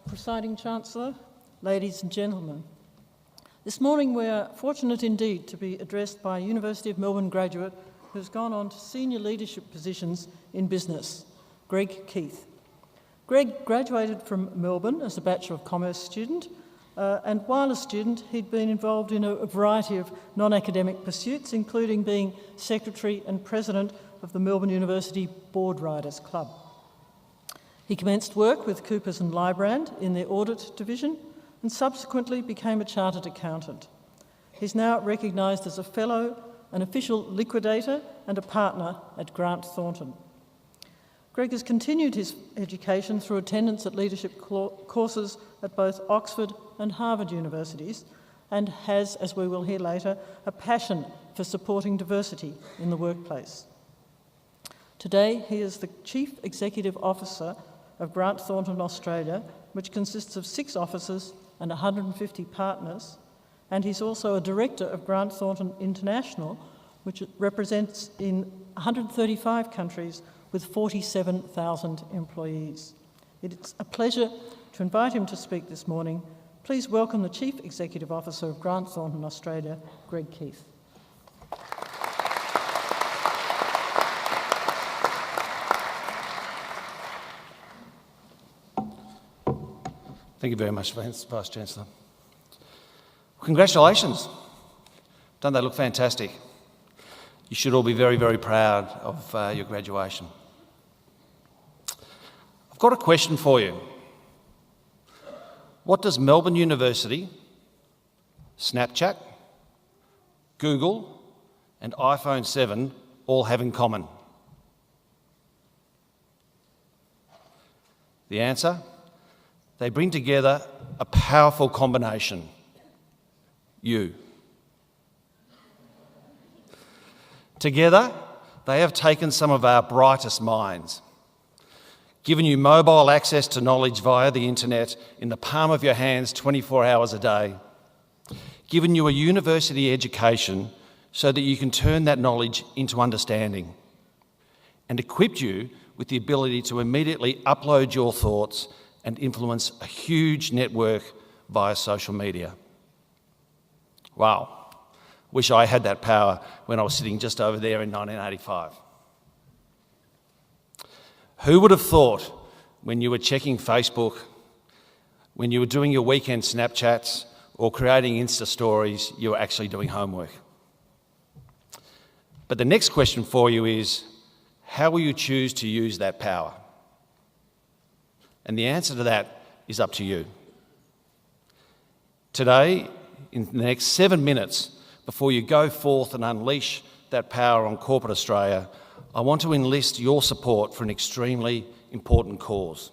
Presiding Chancellor, ladies and gentlemen, this morning we are fortunate indeed to be addressed by a University of Melbourne graduate who's gone on to senior leadership positions in business, Greg Keith. Greg graduated from Melbourne as a Bachelor of Commerce student, and while a student he'd been involved in a variety of non-academic pursuits, including being Secretary and President of the Melbourne University Board Riders Club. He commenced work with Coopers and Lybrand in their audit division and subsequently became a chartered accountant. He's now recognised as a fellow, an official liquidator and a partner at Grant Thornton. Greg has continued his education through attendance at leadership courses at both Oxford and Harvard universities and has, as we will hear later, a passion for supporting diversity in the workplace. Today, he is the Chief Executive Officer of Grant Thornton Australia, which consists of 6 offices and 150 partners, and he's also a Director of Grant Thornton International, which represents in 135 countries with 47,000 employees. It's a pleasure to invite him to speak this morning. Please welcome the Chief Executive Officer of Grant Thornton Australia, Greg Keith. Thank you very much, Vice-Chancellor. Congratulations. Don't they look fantastic? You should all be very, very proud of your graduation. I've got a question for you. What does Melbourne University, Snapchat, Google and iPhone 7 all have in common? The answer? They bring together a powerful combination. You. Together, they have taken some of our brightest minds, given you mobile access to knowledge via the internet in the palm of your hands 24 hours a day, given you a university education so that you can turn that knowledge into understanding, and equipped you with the ability to immediately upload your thoughts and influence a huge network via social media. Wow, wish I had that power when I was sitting just over there in 1985. Who would have thought when you were checking Facebook, when you were doing your weekend Snapchats or creating Insta stories, you were actually doing homework? But the next question for you is, how will you choose to use that power? And the answer to that is up to you. Today, in the next 7 minutes, before you go forth and unleash that power on corporate Australia, I want to enlist your support for an extremely important cause.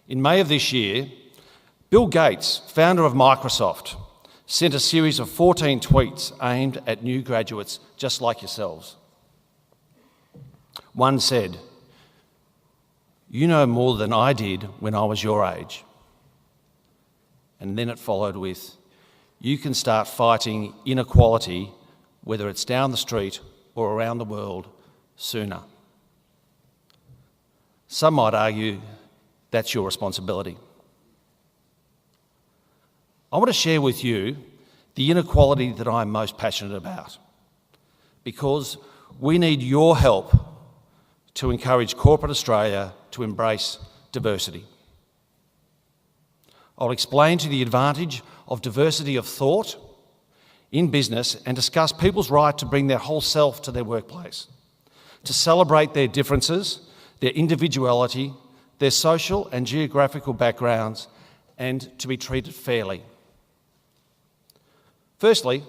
In May of this year, Bill Gates, founder of Microsoft, sent a series of 14 tweets aimed at new graduates just like yourselves. One said, "You know more than I did when I was your age." And then it followed with, "You can start fighting inequality, whether it's down the street or around the world, sooner." Some might argue that's your responsibility. I want to share with you the inequality that I'm most passionate about, because we need your help to encourage corporate Australia to embrace diversity. I'll explain to you the advantage of diversity of thought in business and discuss people's right to bring their whole self to their workplace, to celebrate their differences, their individuality, their social and geographical backgrounds, and to be treated fairly. Firstly,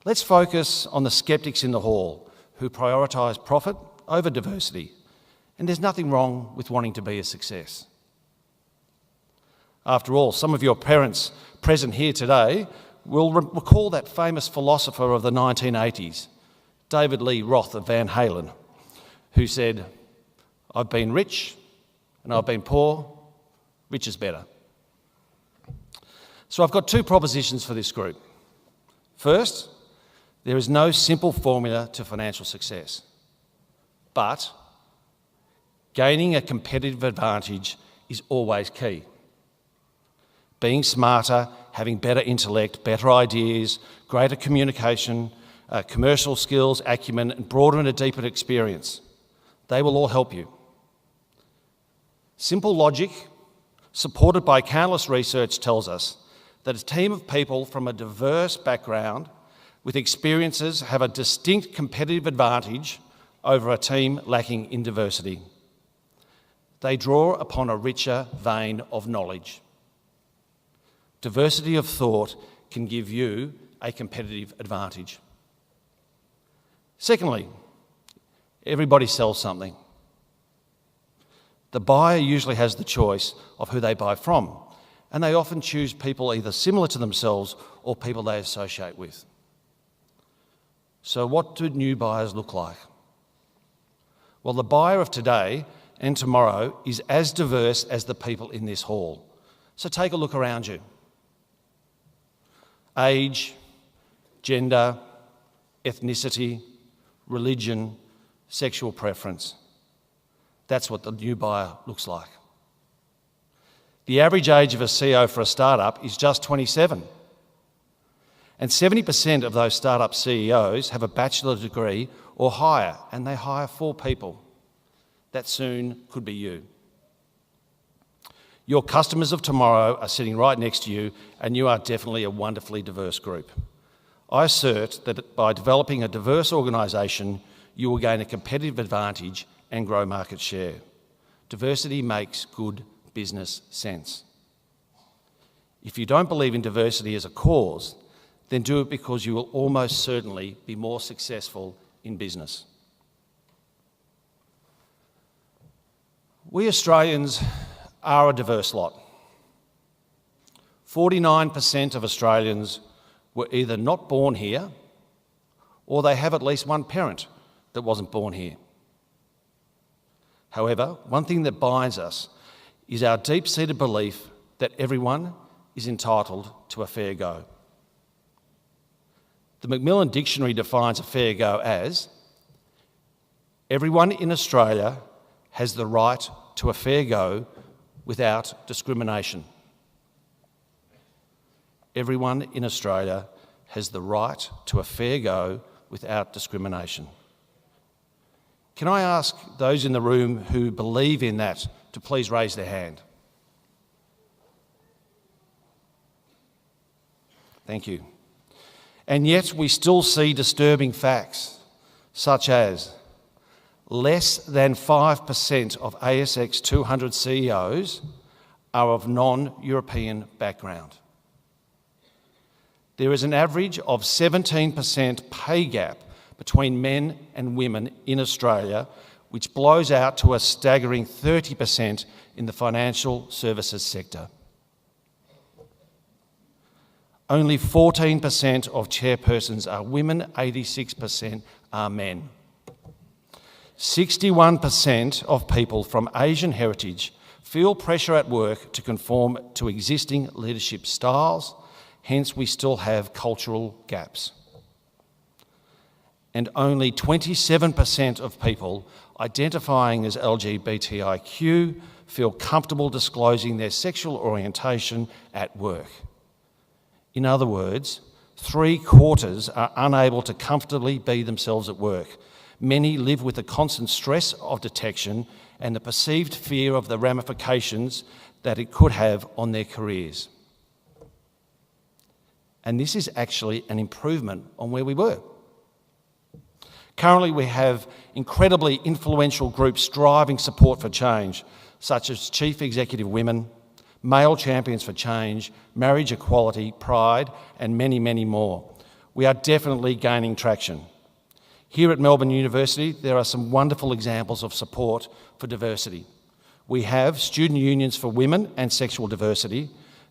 let's focus on the skeptics in the hall who prioritise profit over diversity, and there's nothing wrong with wanting to be a success. After all, some of your parents present here today will recall that famous philosopher of the 1980s, David Lee Roth of Van Halen, who said, "I've been rich and I've been poor, rich is better." So I've got 2 propositions for this group. First, there is no simple formula to financial success, but gaining a competitive advantage is always key. Being smarter, having better intellect, better ideas, greater communication, commercial skills, acumen, and broader and a deeper experience. They will all help you. Simple logic, supported by countless research, tells us that a team of people from a diverse background with experiences have a distinct competitive advantage over a team lacking in diversity. They draw upon a richer vein of knowledge. Diversity of thought can give you a competitive advantage. Secondly, everybody sells something. The buyer usually has the choice of who they buy from, and they often choose people either similar to themselves or people they associate with. So what do new buyers look like? Well, the buyer of today and tomorrow is as diverse as the people in this hall. So take a look around you. Age, gender, ethnicity, religion, sexual preference. That's what the new buyer looks like. The average age of a CEO for a startup is just 27. And 70% of those startup CEOs have a bachelor's degree or higher, and they hire 4 people. That soon could be you. Your customers of tomorrow are sitting right next to you, and you are definitely a wonderfully diverse group. I assert that by developing a diverse organisation, you will gain a competitive advantage and grow market share. Diversity makes good business sense. If you don't believe in diversity as a cause, then do it because you will almost certainly be more successful in business. We Australians are a diverse lot. 49% of Australians were either not born here or they have at least one parent that wasn't born here. However, one thing that binds us is our deep-seated belief that everyone is entitled to a fair go. The Macmillan Dictionary defines a fair go as everyone in Australia has the right to a fair go without discrimination. Everyone in Australia has the right to a fair go without discrimination. Can I ask those in the room who believe in that to please raise their hand? Thank you. And yet we still see disturbing facts, such as less than 5% of ASX 200 CEOs are of non-European background. There is an average of 17% pay gap between men and women in Australia, which blows out to a staggering 30% in the financial services sector. Only 14% of chairpersons are women, 86% are men. 61% of people from Asian heritage feel pressure at work to conform to existing leadership styles, hence we still have cultural gaps. And only 27% of people identifying as LGBTIQ feel comfortable disclosing their sexual orientation at work. In other words, 3/4 are unable to comfortably be themselves at work. Many live with the constant stress of detection and the perceived fear of the ramifications that it could have on their careers. And this is actually an improvement on where we were. Currently, we have incredibly influential groups driving support for change, such as Chief Executive Women, Male Champions for Change, Marriage Equality, Pride, and many, many more. We are definitely gaining traction. Here at Melbourne University, there are some wonderful examples of support for diversity. We have student unions for women and sexual diversity.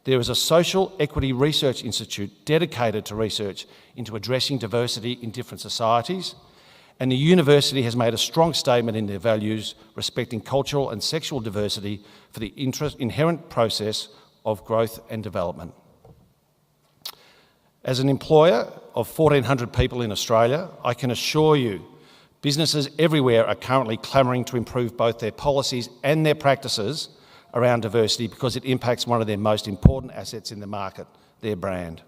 There is a Social Equity Research Institute dedicated to research into addressing diversity in different societies. And the university has made a strong statement in their values respecting cultural and sexual diversity for the inherent process of growth and development. As an employer of 1,400 people in Australia, I can assure you businesses everywhere are currently clamouring to improve both their policies and their practices around diversity because it impacts one of their most important assets in the market, their brand.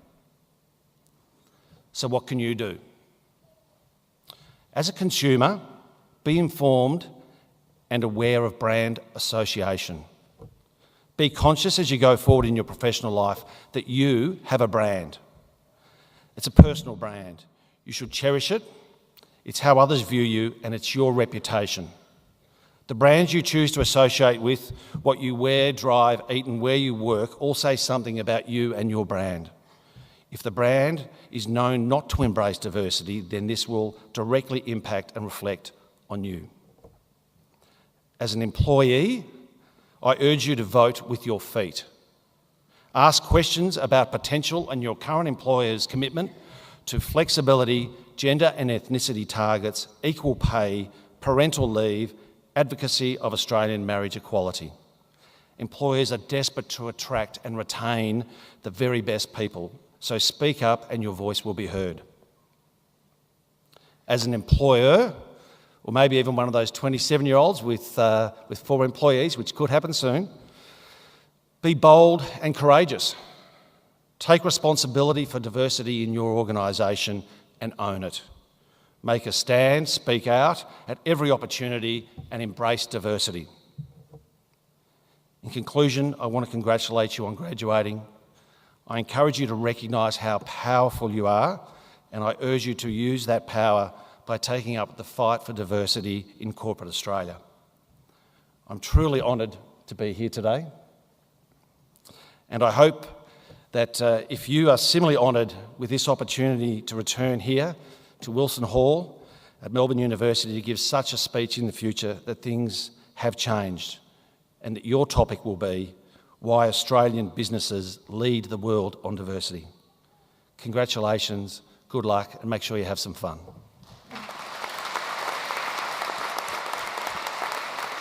So what can you do? As a consumer, be informed and aware of brand association. Be conscious as you go forward in your professional life that you have a brand. It's a personal brand. You should cherish it. It's how others view you, and it's your reputation. The brands you choose to associate with, what you wear, drive, eat, and where you work all say something about you and your brand. If the brand is known not to embrace diversity, then this will directly impact and reflect on you. As an employee, I urge you to vote with your feet. Ask questions about potential and your current employer's commitment to flexibility, gender and ethnicity targets, equal pay, parental leave, advocacy of Australian marriage equality. Employers are desperate to attract and retain the very best people, so speak up and your voice will be heard. As an employer, or maybe even one of those 27-year-olds with 4 employees, which could happen soon, be bold and courageous. Take responsibility for diversity in your organisation and own it. Make a stand, speak out at every opportunity and embrace diversity. In conclusion, I want to congratulate you on graduating. I encourage you to recognise how powerful you are, and I urge you to use that power by taking up the fight for diversity in corporate Australia. I'm truly honoured to be here today, and I hope that if you are similarly honoured with this opportunity to return here to Wilson Hall at Melbourne University to give such a speech in the future, that things have changed and that your topic will be why Australian businesses lead the world on diversity. Congratulations, good luck, and make sure you have some fun.